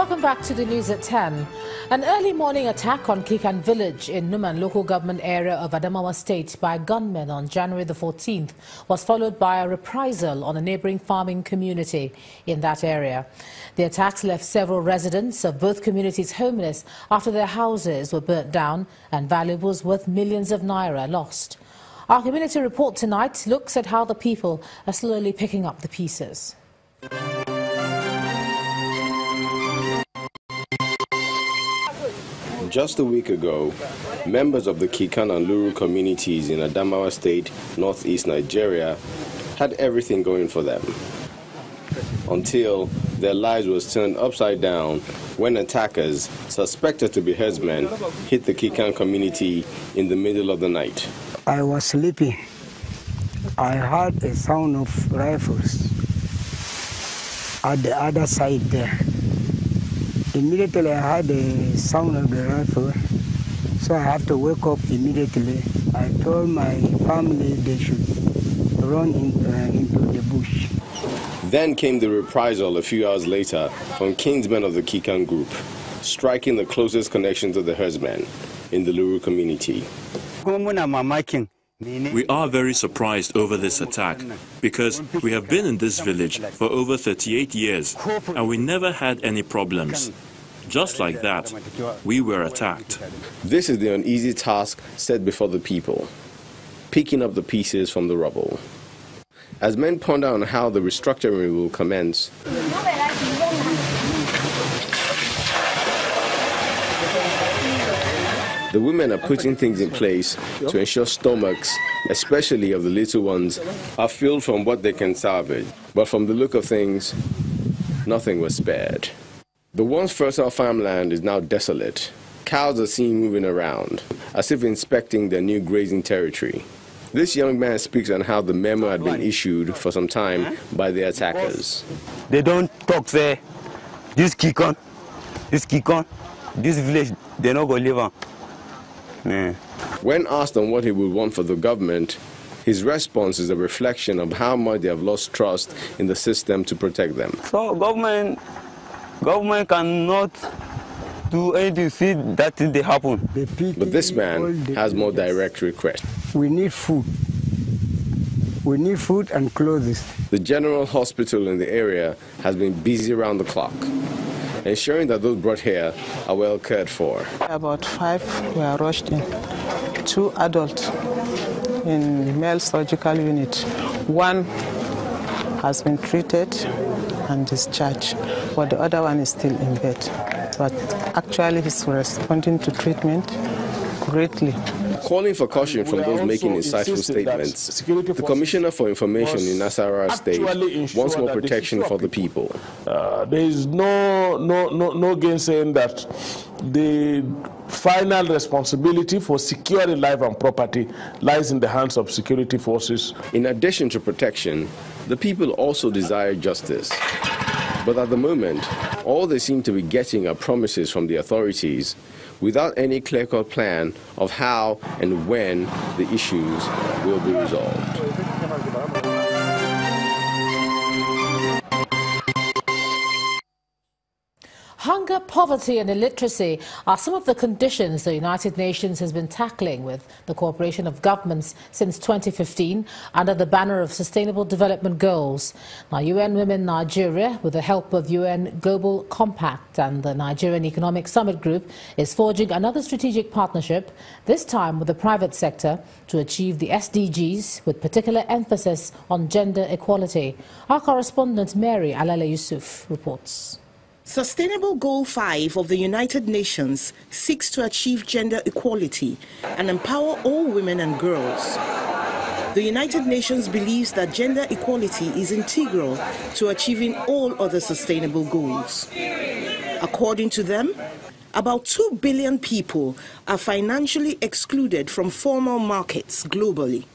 Welcome back to the news at 10. An early morning attack on Kikan village in Numan local government area of Adamawa state by gunmen on January the 14th was followed by a reprisal on a neighboring farming community in that area. The attacks left several residents of both communities homeless after their houses were burnt down and valuables worth millions of naira lost. Our community report tonight looks at how the people are slowly picking up the pieces. Just a week ago, members of the Kikan and Luru communities in Adamawa State, northeast Nigeria, had everything going for them. Until their lives was turned upside down when attackers, suspected to be herdsmen, hit the Kikan community in the middle of the night. I was sleeping. I heard a sound of rifles at the other side there. Immediately I heard the sound of the rifle, so I have to wake up immediately. I told my family they should run into the bush. Then came the reprisal a few hours later from kinsmen of the Kikan group, striking the closest connection to the herdsmen in the Luru community. We are very surprised over this attack because we have been in this village for over 38 years and we never had any problems. Just like that, we were attacked. This is the uneasy task set before the people, picking up the pieces from the rubble. As men ponder on how the restructuring will commence, the women are putting things in place to ensure stomachs, especially of the little ones, are filled from what they can salvage. But from the look of things, nothing was spared. The once fertile farmland is now desolate. Cows are seen moving around, as if inspecting their new grazing territory. This young man speaks on how the memo had been issued for some time by the attackers. They don't talk there. This Kikan, this village, they're not going to live on. Yeah. When asked on what he would want for the government, his response is a reflection of how much they have lost trust in the system to protect them. So government cannot do anything to see that thing they happen. But this man has more direct requests. We need food. We need food and clothes. The general hospital in the area has been busy around the clock, ensuring that those brought here are well cared for. About 5 were rushed in. 2 adults in male surgical unit. 1 has been treated and discharged, but the other one is still in bed. But actually he's responding to treatment greatly. Calling for caution from those making insightful statements, the Commissioner for Information in Nasarawa State wants more protection for the people. There is no gainsaying that the final responsibility for securing life and property lies in the hands of security forces. In addition to protection, the people also desire justice. But at the moment, all they seem to be getting are promises from the authorities, without any clear-cut plan of how and when the issues will be resolved. Hunger, poverty and illiteracy are some of the conditions the United Nations has been tackling with the cooperation of governments since 2015 under the banner of Sustainable Development Goals. Now, UN Women Nigeria, with the help of UN Global Compact and the Nigerian Economic Summit Group, is forging another strategic partnership, this time with the private sector, to achieve the SDGs with particular emphasis on gender equality. Our correspondent Mary Alale Yusuf reports. Sustainable Goal 5 of the United Nations seeks to achieve gender equality and empower all women and girls. The United Nations believes that gender equality is integral to achieving all other sustainable goals. According to them, about 2 billion people are financially excluded from formal markets globally.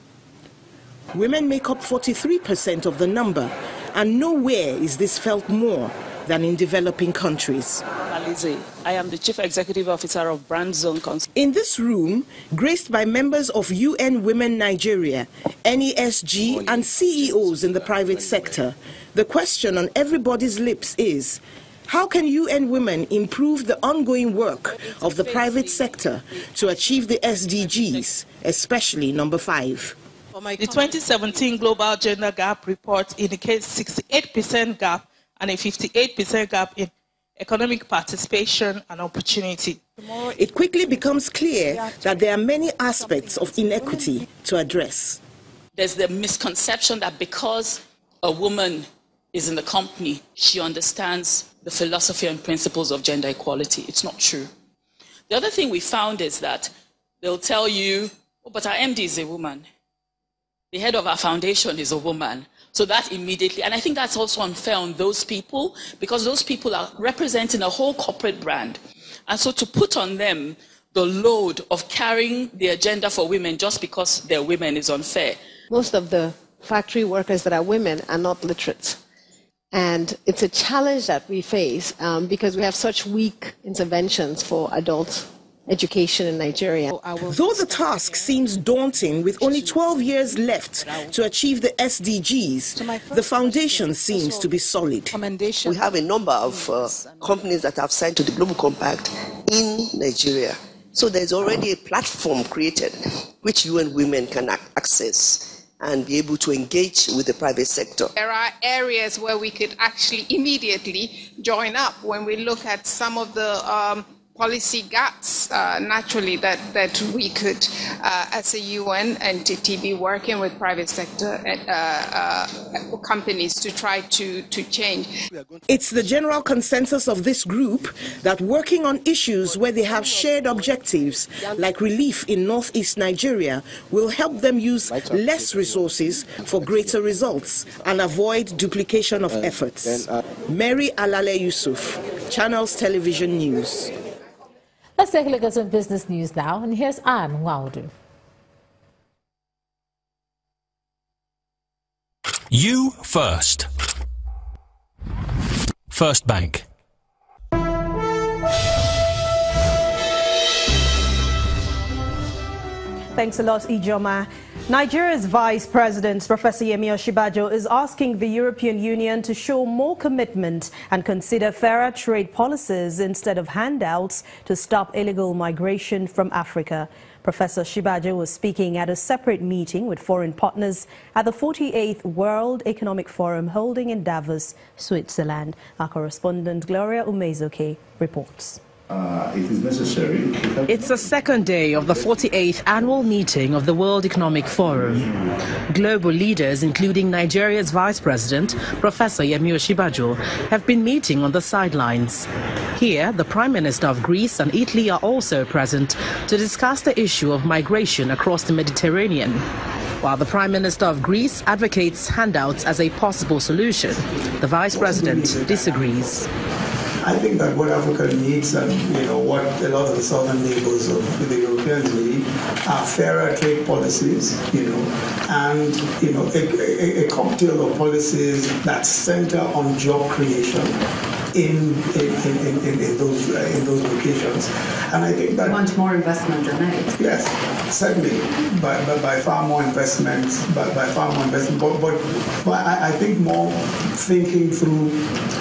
Women make up 43% of the number, and nowhere is this felt more than in developing countries. I am the Chief Executive Officer of Brand Zone Council. In this room, graced by members of UN Women Nigeria, NESG and CEOs in the private sector, the question on everybody's lips is, How can UN Women improve the ongoing work of the private sector to achieve the SDGs, especially number 5? The 2017 Global Gender Gap Report indicates 68% gap and a 58% gap in economic participation and opportunity. It quickly becomes clear that there are many aspects of inequity to address. There's the misconception that because a woman is in the company, she understands the philosophy and principles of gender equality. It's not true. The other thing we found is that they'll tell you, oh, but our MD is a woman. The head of our foundation is a woman. So that immediately, and I think that's also unfair on those people, because those people are representing a whole corporate brand. And so to put on them the load of carrying the agenda for women just because they're women is unfair. Most of the factory workers that are women are not literate. And it's a challenge that we face because we have such weak interventions for adult education in Nigeria. Though the task seems daunting, with only 12 years left to achieve the SDGs, the foundation seems to be solid. We have a number of companies that have signed to the Global Compact in Nigeria. So there's already a platform created which UN Women can access and be able to engage with the private sector. There are areas where we could actually immediately join up when we look at some of the policy gaps, naturally, that we could, as a UN entity, be working with private sector companies to try to change. It's the general consensus of this group that working on issues where they have shared objectives, like relief in northeast Nigeria, will help them use less resources for greater results and avoid duplication of efforts. Mary Alale Yusuf, Channels Television News. Let's take a look at some business news now, and here's Anne Waudu. You first. First Bank. Thanks a lot, Ijoma. Nigeria's Vice President, Professor Yemi Osinbajo, is asking the European Union to show more commitment and consider fairer trade policies instead of handouts to stop illegal migration from Africa. Professor Osinbajo was speaking at a separate meeting with foreign partners at the 48th World Economic Forum holding in Davos, Switzerland. Our correspondent Gloria Umezoke reports. It is necessary. It's the second day of the 48th annual meeting of the World Economic Forum. Global leaders, including Nigeria's Vice President, Professor Yemi Osinbajo, have been meeting on the sidelines. Here, the Prime Minister of Greece and Italy are also present to discuss the issue of migration across the Mediterranean. While the Prime Minister of Greece advocates handouts as a possible solution, the Vice President disagrees. I think that what Africa needs, and what a lot of the southern neighbors of the Europeans need, are fairer trade policies, and a cocktail of policies that center on job creation in those locations. And I think that want more investment than that. Yes, certainly, by far more investment, But I think more thinking through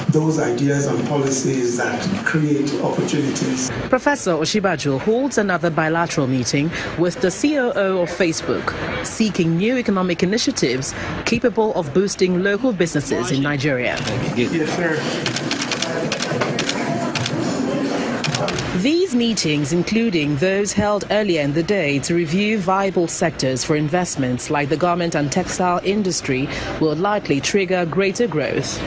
those ideas and policies that create opportunities. Professor Osinbajo holds another bilateral meeting with the COO of Facebook, seeking new economic initiatives capable of boosting local businesses in Nigeria. Yes, sir. These meetings, including those held earlier in the day to review viable sectors for investments like the garment and textile industry, will likely trigger greater growth.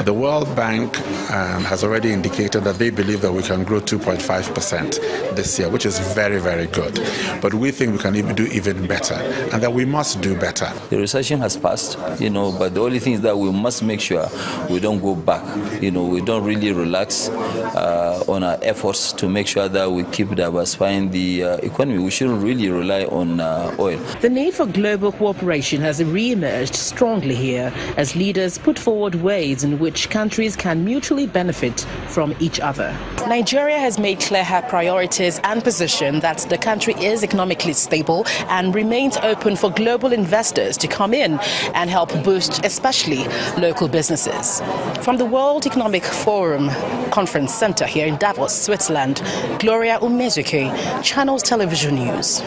The World Bank has already indicated that they believe that we can grow 2.5% this year, which is very, very good. But we think we can even do even better, and that we must do better. The recession has passed, but the only thing is that we must make sure we don't go back. We don't really relax on our efforts to make sure that we keep diversifying the economy. We shouldn't really rely on oil. The need for global cooperation has re-emerged strongly here as leaders put forward ways in which which countries can mutually benefit from each other. Nigeria has made clear her priorities and position that the country is economically stable and remains open for global investors to come in and help boost especially local businesses. From the World Economic Forum Conference Center here in Davos, Switzerland, Gloria Umezuke, Channels Television News.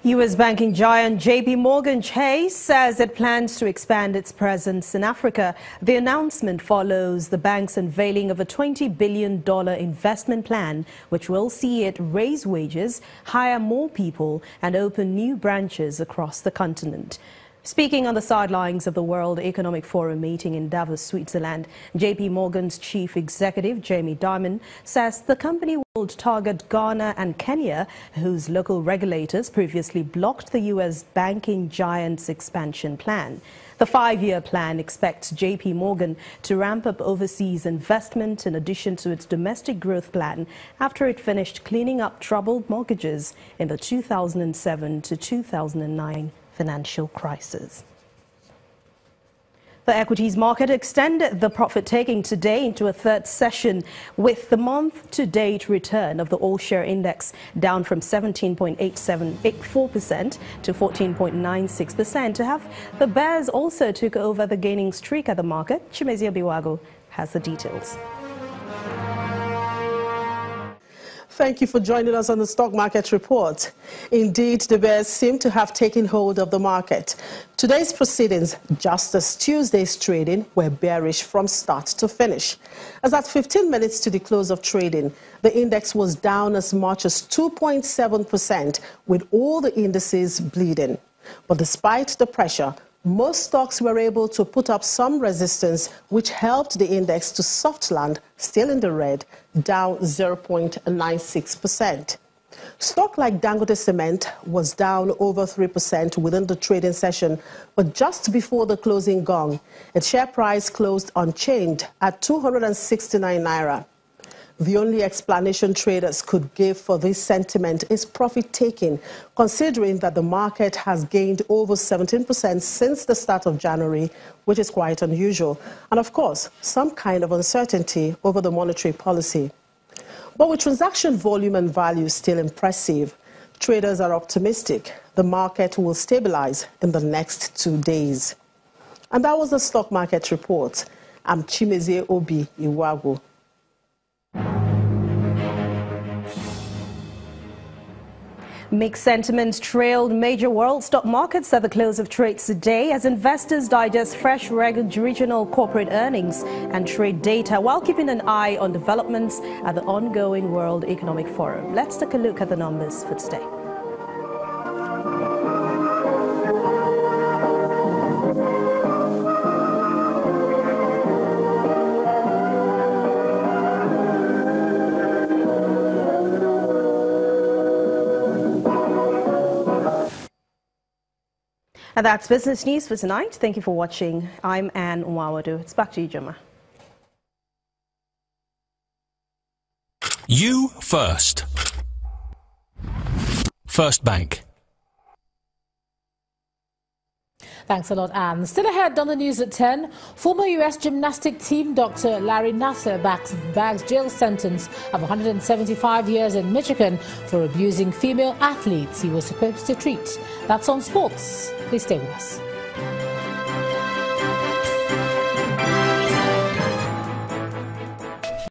U.S. banking giant J.P. Morgan Chase says it plans to expand its presence in Africa. The announcement follows the bank's unveiling of a $20 billion investment plan, which will see it raise wages, hire more people, and open new branches across the continent. Speaking on the sidelines of the World Economic Forum meeting in Davos, Switzerland, J.P. Morgan's chief executive, Jamie Dimon, says the company will target Ghana and Kenya, whose local regulators previously blocked the U.S. banking giant's expansion plan. The 5-year plan expects J.P. Morgan to ramp up overseas investment in addition to its domestic growth plan after it finished cleaning up troubled mortgages in the 2007 to 2009 financial crisis. The equities market extended the profit-taking today into a third session, with the month-to-date return of the all-share index down from 17.84% to 14.96%. To have the bears also took over the gaining streak at the market. Chimezia Biwago has the details. Thank you for joining us on the Stock Market Report. Indeed, the bears seem to have taken hold of the market. Today's proceedings, just as Tuesday's trading, were bearish from start to finish. As at 15 minutes to the close of trading, the index was down as much as 2.7%, with all the indices bleeding. But despite the pressure, most stocks were able to put up some resistance, which helped the index to soft land, still in the red, down 0.96%. Stock like Dangote Cement was down over 3% within the trading session, but just before the closing gong, its share price closed unchanged at 269 naira. The only explanation traders could give for this sentiment is profit-taking, considering that the market has gained over 17% since the start of January, which is quite unusual, and of course, some kind of uncertainty over the monetary policy. But with transaction volume and value still impressive, traders are optimistic the market will stabilize in the next 2 days. And that was the Stock Market Report. I'm Chimezie Obi Iwago. Mixed sentiments trailed major world stock markets at the close of trades today as investors digest fresh regional corporate earnings and trade data while keeping an eye on developments at the ongoing World Economic Forum. Let's take a look at the numbers for today. And that's business news for tonight. Thank you for watching. I'm Anne Nwawadu. It's back to you, Joma. You first. First Bank. Thanks a lot, Anne. Still ahead on the news at 10, former U.S. gymnastic team doctor Larry Nassar bags jail sentence of 175 years in Michigan for abusing female athletes he was supposed to treat. That's on sports. Please stay with us.